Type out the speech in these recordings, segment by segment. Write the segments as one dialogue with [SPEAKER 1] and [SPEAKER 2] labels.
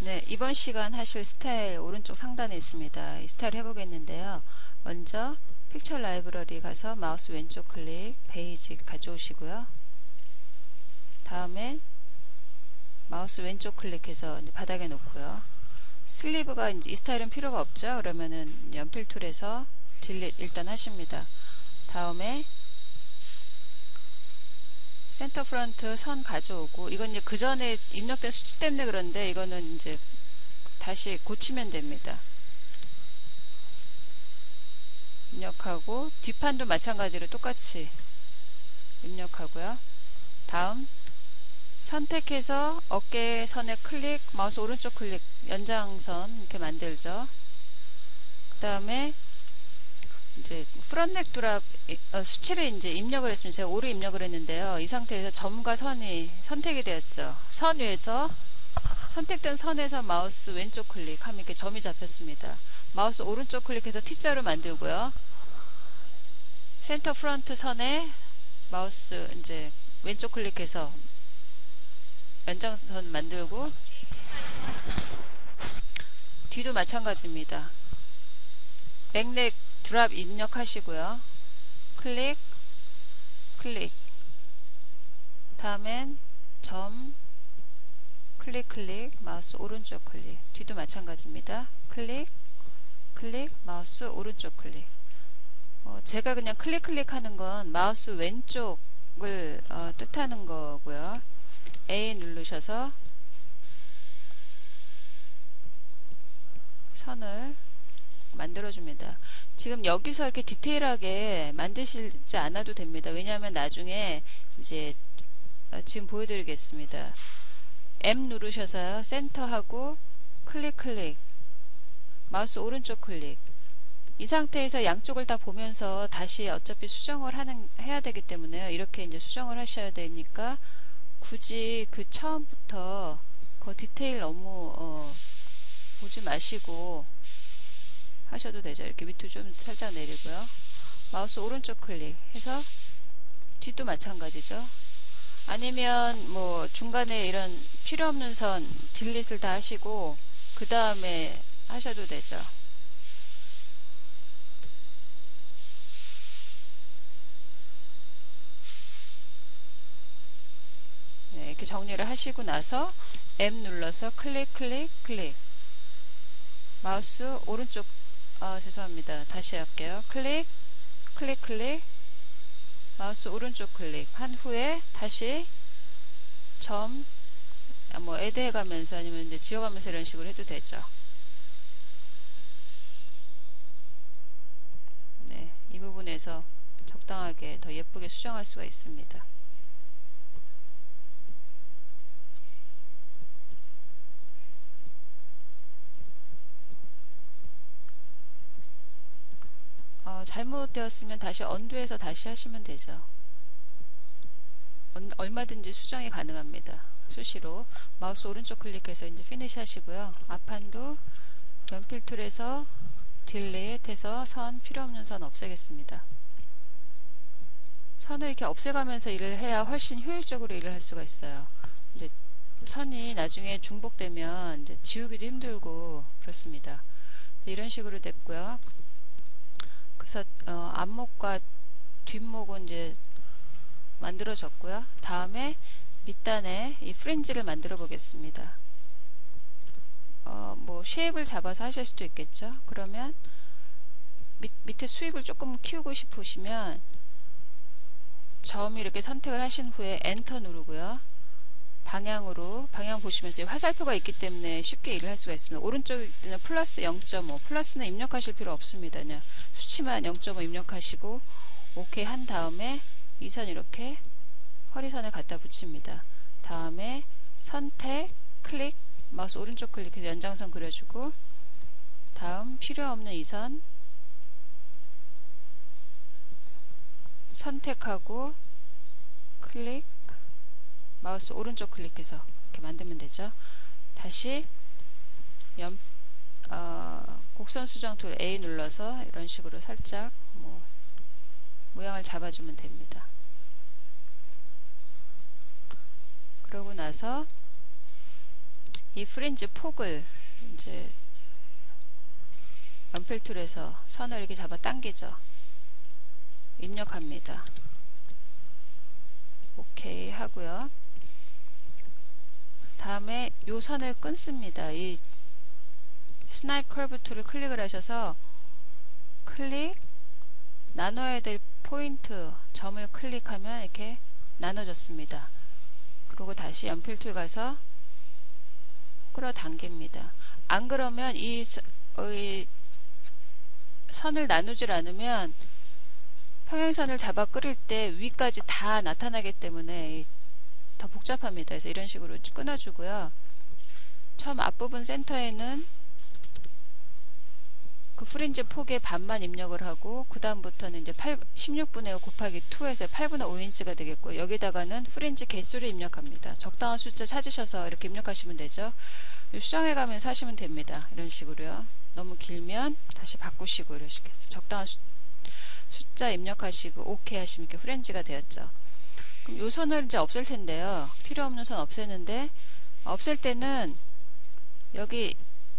[SPEAKER 1] 네, 이번 시간 하실 스타일 오른쪽 상단에 있습니다. 이 스타일 해보겠는데요. 먼저 픽처 라이브러리 가서 마우스 왼쪽 클릭, 베이직 가져오시고요. 다음에 마우스 왼쪽 클릭해서 이제 바닥에 놓고요. 슬리브가 이제 이 스타일은 필요가 없죠. 그러면은 연필 툴에서 딜릿 일단 하십니다. 다음에 센터 프런트 선 가져오고, 이건 이제 그 전에 입력된 수치 때문에 그런데 이거는 이제 다시 고치면 됩니다. 입력하고 뒷판도 마찬가지로 똑같이 입력하고요. 다음 선택해서 어깨 선에 클릭, 마우스 오른쪽 클릭, 연장선 이렇게 만들죠. 그 다음에 이제 프런트넥 드랍 수치를 이제 입력을 했습니다. 제가 오류 입력을 했는데요. 이 상태에서 점과 선이 선택이 되었죠. 선 위에서 선택된 선에서 마우스 왼쪽 클릭하면 이렇게 점이 잡혔습니다. 마우스 오른쪽 클릭해서 T자로 만들고요. 센터 프런트 선에 마우스 이제 왼쪽 클릭해서 연장선 만들고, 뒤도 마찬가지입니다. 맥넥 드랍 입력하시고요. 클릭, 클릭. 다음엔 점, 클릭, 클릭, 마우스 오른쪽 클릭. 뒤도 마찬가지입니다. 클릭, 클릭, 마우스 오른쪽 클릭. 제가 그냥 클릭, 클릭하는 건 마우스 왼쪽을 뜻하는 거고요. A 누르셔서 선을 만들어줍니다. 지금 여기서 이렇게 디테일하게 만드시지 않아도 됩니다. 왜냐하면 나중에 이제 지금 보여드리겠습니다. M 누르셔서요. 센터하고 클릭 클릭, 마우스 오른쪽 클릭. 이 상태에서 양쪽을 다 보면서 다시 어차피 수정을 해야 되기 때문에요. 이렇게 이제 수정을 하셔야 되니까 굳이 그 처음부터 그 디테일 너무 보지 마시고 하셔도 되죠. 이렇게 밑으로 좀 살짝 내리고요. 마우스 오른쪽 클릭해서 뒤도 마찬가지죠. 아니면 뭐 중간에 이런 필요 없는 선 딜릿을 다 하시고 그 다음에 하셔도 되죠. 네, 이렇게 정리를 하시고 나서 M 눌러서 클릭 클릭 클릭, 마우스 오른쪽 죄송합니다. 다시 할게요. 클릭, 클릭, 클릭, 마우스 오른쪽 클릭 한 후에 다시 점, 뭐 애드 해가면서 아니면 이제 지워가면서 이런 식으로 해도 되죠. 네, 이 부분에서 적당하게 더 예쁘게 수정할 수가 있습니다. 잘못되었으면 다시 언두해서 다시 하시면 되죠. 얼마든지 수정이 가능합니다. 수시로 마우스 오른쪽 클릭해서 이제 피니시 하시고요. 앞판도 연필 툴에서 딜릿 해서 선, 필요 없는 선 없애겠습니다. 선을 이렇게 없애가면서 일을 해야 훨씬 효율적으로 일을 할 수가 있어요. 이제 선이 나중에 중복되면 이제 지우기도 힘들고 그렇습니다. 이런 식으로 됐고요. 그래서 앞목과 뒷목은 이제 만들어졌고요. 다음에 밑단에 이 프린지를 만들어 보겠습니다. 뭐 쉐입을 잡아서 하실 수도 있겠죠. 그러면 밑에 수입을 조금 키우고 싶으시면 점 이렇게 선택을 하신 후에 엔터 누르고요. 방향 보시면서 화살표가 있기 때문에 쉽게 일을 할 수가 있습니다. 오른쪽에는 플러스 0.5, 플러스는 입력하실 필요 없습니다. 그냥 수치만 0.5 입력하시고 오케이 한 다음에 이 선 이렇게 허리선에 갖다 붙입니다. 다음에 선택, 클릭, 마우스 오른쪽 클릭해서 연장선 그려주고, 다음 필요 없는 이 선 선택하고 클릭, 마우스 오른쪽 클릭해서 이렇게 만들면 되죠. 다시 곡선 수정 툴 A 눌러서 이런 식으로 살짝 모양을 잡아주면 됩니다. 그러고 나서 이 프린지 폭을 이제 연필 툴에서 선을 이렇게 잡아 당기죠. 입력합니다. 오케이 하고요. 다음에 요 선을 끊습니다. 이 스나이프 커브 툴을 클릭을 하셔서 클릭, 나눠야 될 포인트 점을 클릭하면 이렇게 나눠졌습니다. 그리고 다시 연필 툴 가서 끌어당깁니다. 안 그러면 이 선을 나누질 않으면 평행선을 잡아 끌을 때 위까지 다 나타나기 때문에 더 복잡합니다. 그래서 이런 식으로 끊어주고요. 처음 앞부분 센터에는 그 프린지 폭의 반만 입력을 하고 그 다음부터는 이제 16분의 5 곱하기 2에서 8분의 5인치가 되겠고 여기다가는 프린지 개수를 입력합니다. 적당한 숫자 찾으셔서 이렇게 입력하시면 되죠. 수정해 가면서 하시면 됩니다. 이런 식으로요. 너무 길면 다시 바꾸시고 이런 식으로 해서 적당한 숫자 입력하시고 오케이 하시면 이렇게 프린지가 되었죠. 그럼 요 선을 이제 없앨 텐데요. 필요 없는 선 없애는데 없앨 때는 여기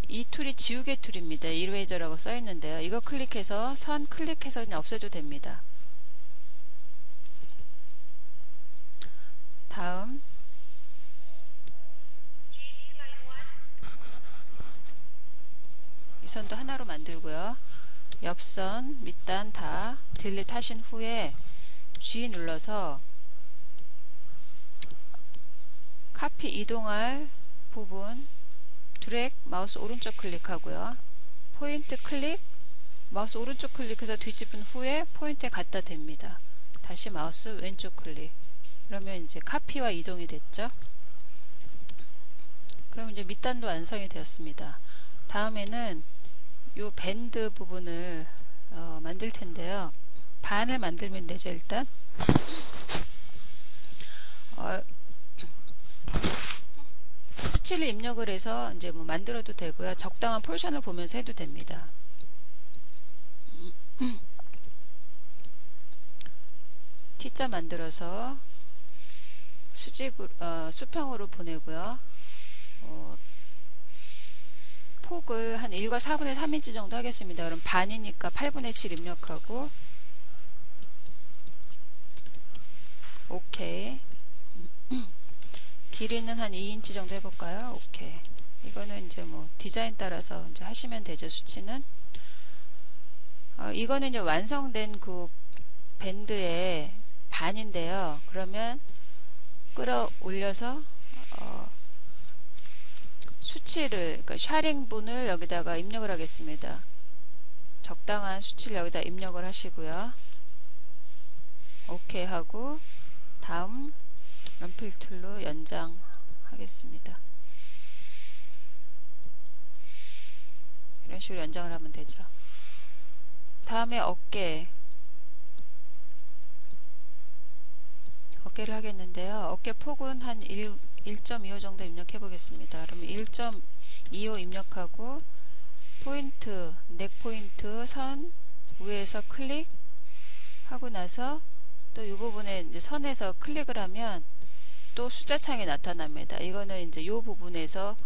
[SPEAKER 1] 이 툴이 지우개 툴입니다. 이레이저라고 써 있는데요. 이거 클릭해서 선 클릭해서 그냥 없애도 됩니다. 다음 이 선도 하나로 만들고요. 옆선, 밑단 다 딜리트 하신 후에 G 눌러서 카피 이동할 부분 드래그 마우스 오른쪽 클릭하고요. 포인트 클릭 마우스 오른쪽 클릭해서 뒤집은 후에 포인트에 갖다 댑니다. 다시 마우스 왼쪽 클릭. 그러면 이제 카피와 이동이 됐죠. 그럼 이제 밑단도 완성이 되었습니다. 다음에는 요 밴드 부분을 만들 텐데요. 반을 만들면 되죠. 일단 수치를 입력을 해서 이제 뭐 만들어도 되고요. 적당한 포지션을 보면서 해도 됩니다. T자 만들어서 수평으로 보내고요. 폭을 한 1과 4분의 3인치 정도 하겠습니다. 그럼 반이니까 8분의 7 입력하고 오케이. 길이는 한 2인치 정도 해볼까요? 오케이. 이거는 이제 뭐 디자인 따라서 이제 하시면 되죠. 수치는. 이거는 이제 완성된 그 밴드의 반인데요. 그러면 끌어올려서 수치를, 그러니까 샤링분을 여기다가 입력을 하겠습니다. 적당한 수치를 여기다 입력을 하시고요. 오케이 하고 다음 연필 툴로 연장하겠습니다. 이런 식으로 연장을 하면 되죠. 다음에 어깨를 하겠는데요. 어깨 폭은 한 1.25 정도 입력해 보겠습니다. 그러면 1.25 입력하고 포인트, 넥 포인트 선 위에서 클릭 하고 나서 또 이 부분에 이제 선에서 클릭을 하면 또 숫자 창이 나타납니다. 이거는 이제 이 부분에서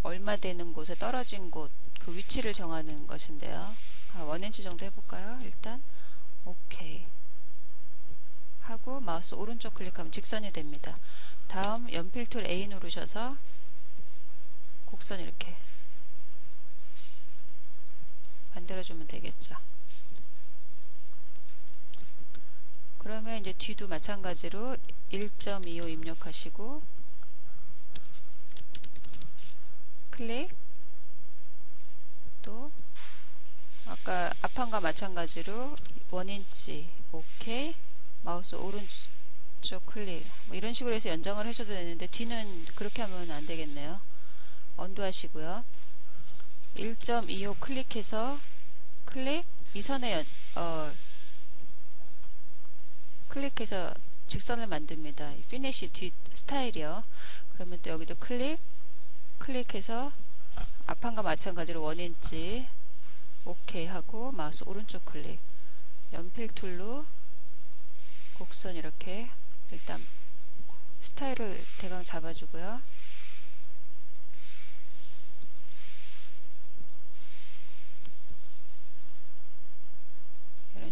[SPEAKER 1] 얼마 되는 곳에 떨어진 곳, 그 위치를 정하는 것인데요. 1인치 정도 해볼까요? 일단 오케이 하고 마우스 오른쪽 클릭하면 직선이 됩니다. 다음 연필 툴 A 누르셔서 곡선 이렇게 만들어주면 되겠죠. 그러면 이제 뒤도 마찬가지로 1.25 입력하시고 클릭, 또 아까 앞판과 마찬가지로 1인치 오케이, 마우스 오른쪽 클릭, 뭐 이런 식으로 해서 연장을 하셔도 되는데 뒤는 그렇게 하면 안 되겠네요. 언두 하시고요. 1.25 클릭해서 클릭, 이 선에 클릭해서 직선을 만듭니다. 피니시 뒤 스타일이요. 그러면 또 여기도 클릭해서 앞판과 마찬가지로 1인치 오케이 하고 마우스 오른쪽 클릭, 연필 툴로 곡선 이렇게 일단 스타일을 대강 잡아주고요.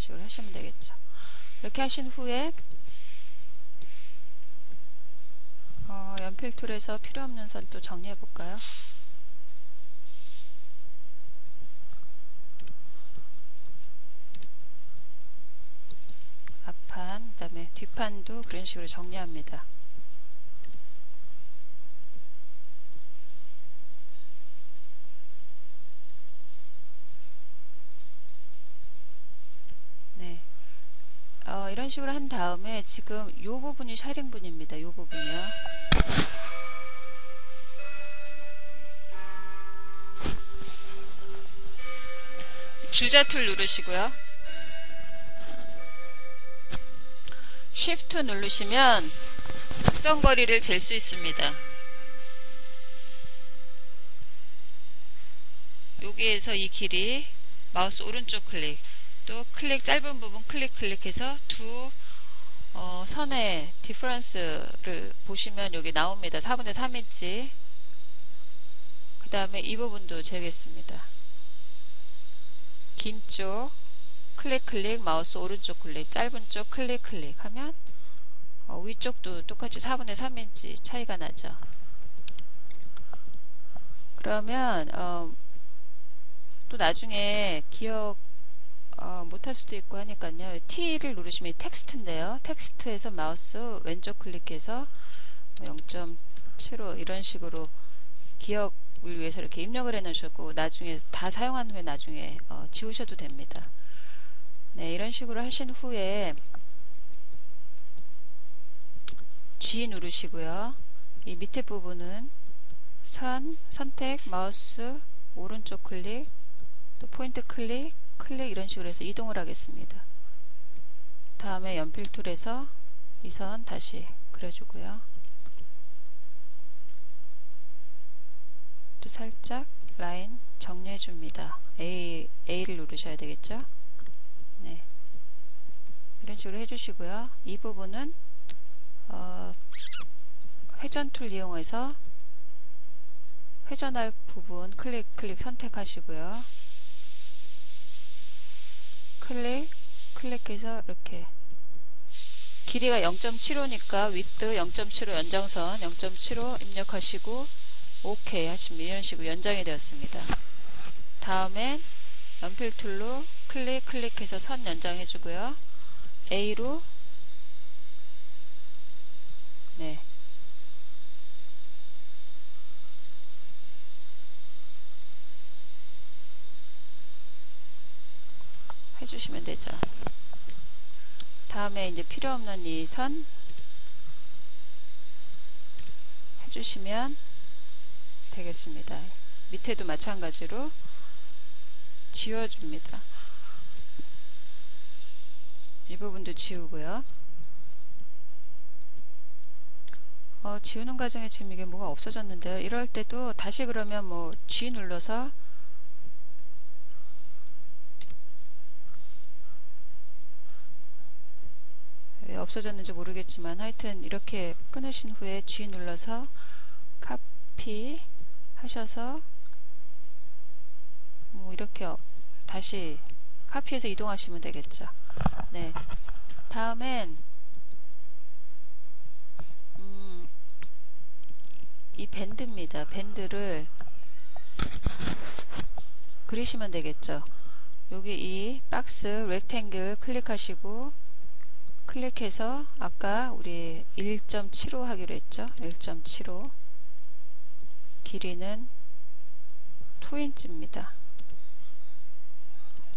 [SPEAKER 1] 식으로 하시면 되겠죠. 이렇게 하신 후에 연필 툴에서 필요 없는 선 또 정리해 볼까요? 앞판, 그 다음에 뒷판도 그런 식으로 정리합니다. 네. 이런 식으로 한 다음에 지금 요 부분이 샤링분입니다. 요 부분이요. 줄자툴 누르시고요. Shift 누르시면 직선거리를 잴 수 있습니다. 여기에서 이 길이 마우스 오른쪽 클릭, 또 클릭 짧은 부분 클릭해서 두 선의 디퍼런스를 보시면 여기 나옵니다. 4분의 3인치. 그 다음에 이 부분도 재겠습니다. 긴 쪽 클릭 마우스 오른쪽 클릭, 짧은 쪽 클릭 하면 위쪽도 똑같이 4분의 3인치 차이가 나죠. 그러면 또 나중에 기억 못할 수도 있고 하니까요. T를 누르시면 텍스트인데요. 텍스트에서 마우스 왼쪽 클릭해서 0.75 이런 식으로 기억을 위해서 이렇게 입력을 해 놓으셨고 나중에 다 사용한 후에 나중에 지우셔도 됩니다. 네, 이런 식으로 하신 후에 G 누르시고요. 이 밑에 부분은 선택 마우스 오른쪽 클릭, 또 포인트 클릭 이런 식으로 해서 이동을 하겠습니다. 다음에 연필 툴에서 이 선 다시 그려주고요. 또 살짝 라인 정리해 줍니다. A를 누르셔야 되겠죠? 네. 이런 식으로 해주시고요. 이 부분은 회전 툴 이용해서 회전할 부분 클릭 선택하시고요. 클릭해서 이렇게 길이가 0.75니까 위드 0.75 연장선 0.75 입력하시고 OK 하시면 이런 식으로 연장이 되었습니다. 다음엔 연필 툴로 클릭해서 선 연장해 주고요. A로 네. 해주시면 되죠. 다음에 이제 필요 없는 이 선 해주시면 되겠습니다. 밑에도 마찬가지로 지워줍니다. 이 부분도 지우고요. 지우는 과정에 지금 이게 뭐가 없어졌는데요. 이럴 때도 다시 그러면 뭐 G 눌러서 왜 없어졌는지 모르겠지만 하여튼 이렇게 끊으신 후에 G 눌러서 카피 하셔서 뭐 이렇게 다시 카피해서 이동하시면 되겠죠. 네. 다음엔 이 밴드입니다. 밴드를 그리시면 되겠죠. 여기 이 박스 렉탱글 클릭하시고 클릭해서 아까 우리 1.75 하기로 했죠. 1.75 길이는 2인치입니다.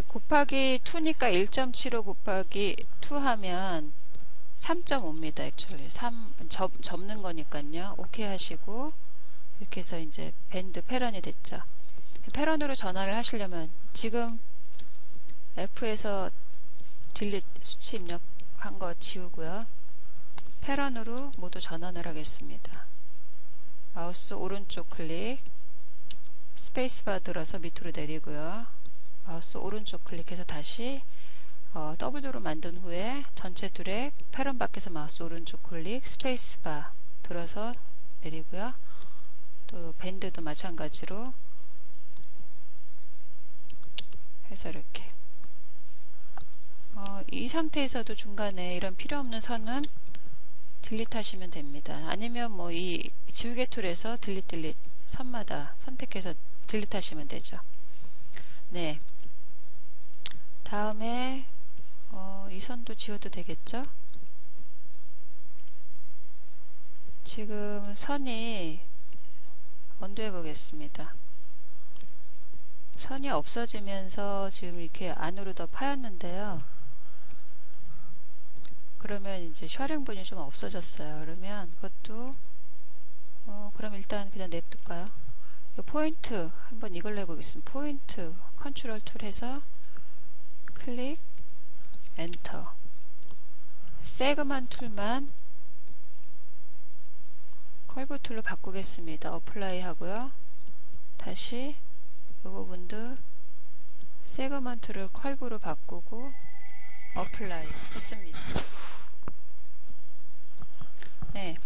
[SPEAKER 1] 곱하기 2니까 1.75 곱하기 2 하면 3.5입니다. 액츄얼리 3 접는 거니까요. 오케이 하시고 이렇게 해서 이제 밴드 패런이 됐죠. 패런으로 전환을 하시려면 지금 F에서 딜릿 수치 입력한 거 지우고요. 패런으로 모두 전환을 하겠습니다. 마우스 오른쪽 클릭 스페이스바 들어서 밑으로 내리고요. 마우스 오른쪽 클릭해서 다시 W로 만든 후에 전체 드랙 패런 밖에서 마우스 오른쪽 클릭 스페이스바 들어서 내리고요. 또 밴드도 마찬가지로 해서 이렇게 이 상태에서도 중간에 이런 필요 없는 선은 딜리트 하시면 됩니다. 아니면 뭐 이 지우개 툴에서 딜리트 선마다 선택해서 딜리트 하시면 되죠. 네. 다음에 이 선도 지워도 되겠죠? 지금 선이 언두해 보겠습니다. 선이 없어지면서 지금 이렇게 안으로 더 파였는데요. 그러면 이제 셔링분이 좀 없어졌어요. 그러면 그것도 그럼 일단 그냥 냅둘까요? 이 포인트 한번 이걸로 해보겠습니다. 포인트 컨트롤 툴 해서 클릭 엔터. 세그만 툴만 컬브 툴로 바꾸겠습니다. 어플라이 하고요. 다시 이 부분도 세그먼트를 컬브로 바꾸고 어플라이 했습니다. 네,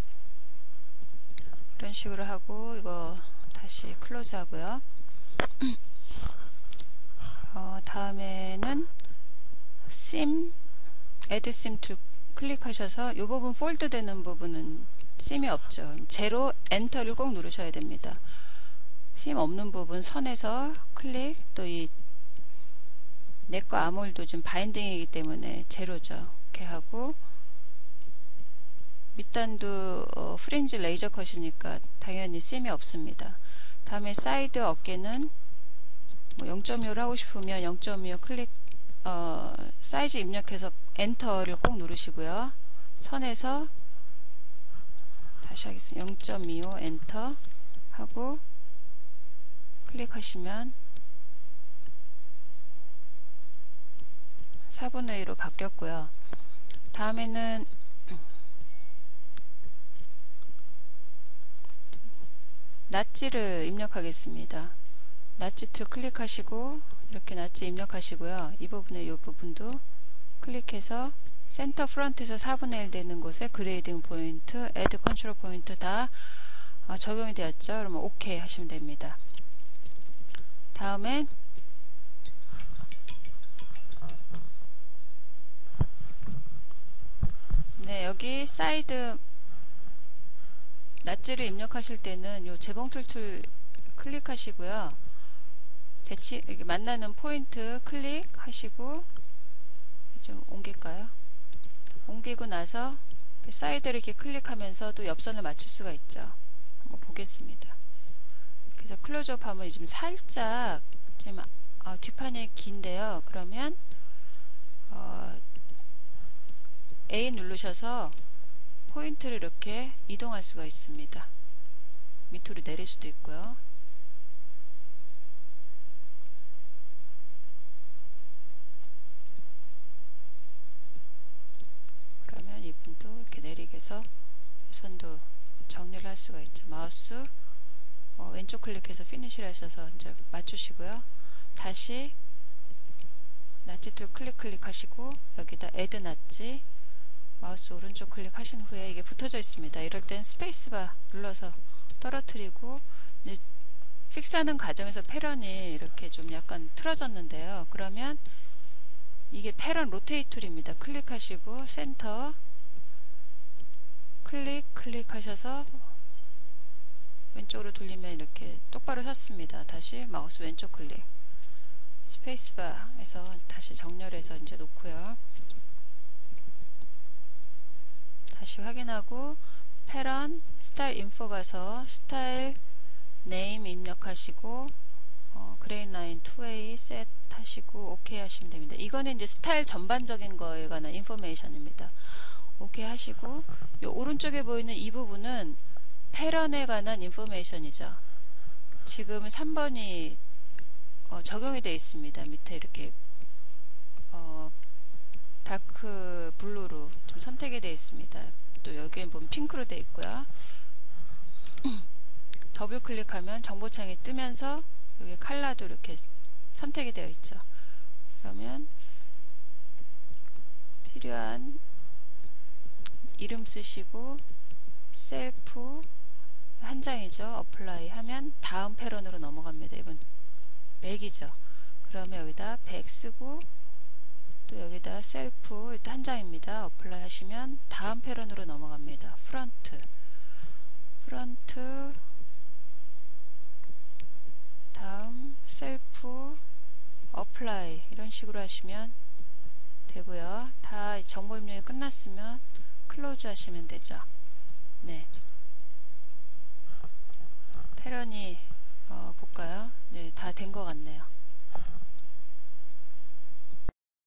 [SPEAKER 1] 이런 식으로 하고 이거 다시 클로즈 하고요. 다음에는 애드 심 툴 클릭하셔서 이 부분 폴드 되는 부분은 심이 없죠. 제로 엔터를 꼭 누르셔야 됩니다. 심 없는 부분 선에서 클릭, 또 이 넷과 아몰도 지금 바인딩이기 때문에 제로죠. 이렇게 하고 밑단도 프린지 레이저 컷이니까 당연히 심이 없습니다. 다음에 사이드 어깨는 뭐 0.5를 하고 싶으면 0.25 클릭 사이즈 입력해서 엔터를 꼭 누르시고요. 선에서 다시 하겠습니다. 0.25 엔터 하고 클릭하시면 4분의 1로 바뀌었고요. 다음에는 낫지를 입력하겠습니다. 낫지 툴 클릭하시고 이렇게 낫지 입력하시고요. 이 부분에 이 부분도 클릭해서 센터 프론트에서 4분의 1 되는 곳에 그레이딩 포인트, 애드 컨트롤 포인트 다 적용이 되었죠. 그러면 OK 하시면 됩니다. 다음엔 네, 여기 사이드 낫지를 입력하실 때는 요 재봉틀 툴 클릭하시고요. 대치 이렇게 만나는 포인트 클릭하시고 좀 옮길까요? 옮기고 나서 사이드를 이렇게 클릭하면서 또 옆선을 맞출 수가 있죠. 한번 보겠습니다. 그래서 클로즈업 하면 지금 살짝 지금 뒷판이 긴데요. 그러면 A 누르셔서 포인트를 이렇게 이동할 수가 있습니다. 밑으로 내릴 수도 있고요. 그러면 이분도 이렇게 내리게 해서 선도 정리를 할 수가 있죠. 마우스 왼쪽 클릭해서 피니시를 하셔서 이제 맞추시고요. 다시 낫지 툴 클릭하시고 여기다 애드 낫지 마우스 오른쪽 클릭하신 후에 이게 붙어져 있습니다. 이럴 땐 스페이스바 눌러서 떨어뜨리고 이제 픽스하는 과정에서 패런이 이렇게 좀 약간 틀어졌는데요. 그러면 이게 패런 로테이트 툴입니다. 클릭하시고 센터 클릭하셔서 왼쪽으로 돌리면 이렇게 똑바로 섰습니다. 다시 마우스 왼쪽 클릭 스페이스바에서 다시 정렬해서 이제 놓고요. 다시 확인하고 패런 스타일 인포 가서 스타일 네임 입력하시고 그레인 라인 2way 셋 하시고 OK 하시면 됩니다. 이거는 이제 스타일 전반적인 거에 관한 인포메이션입니다. OK 하시고 요 오른쪽에 보이는 이 부분은 패런에 관한 인포메이션이죠. 지금 3번이 적용이 되어 있습니다. 밑에 이렇게 다크 블루로 좀 선택이 되어 있습니다. 또 여기에 보면 핑크로 되어 있고요. 더블 클릭하면 정보창이 뜨면서 여기 컬러도 이렇게 선택이 되어 있죠. 그러면 필요한 이름 쓰시고 셀프 한 장이죠. 어플라이 하면 다음 패런으로 넘어갑니다. 이번 100이죠. 그러면 여기다 100 쓰고 또 또 여기다 셀프 또 한 장입니다. 어플라이 하시면 다음 패런으로 넘어갑니다. 프런트 다음 셀프 어플라이 이런 식으로 하시면 되고요. 다 정보 입력이 끝났으면 클로즈 하시면 되죠. 네. 패런이 볼까요? 네, 다 된 것 같네요.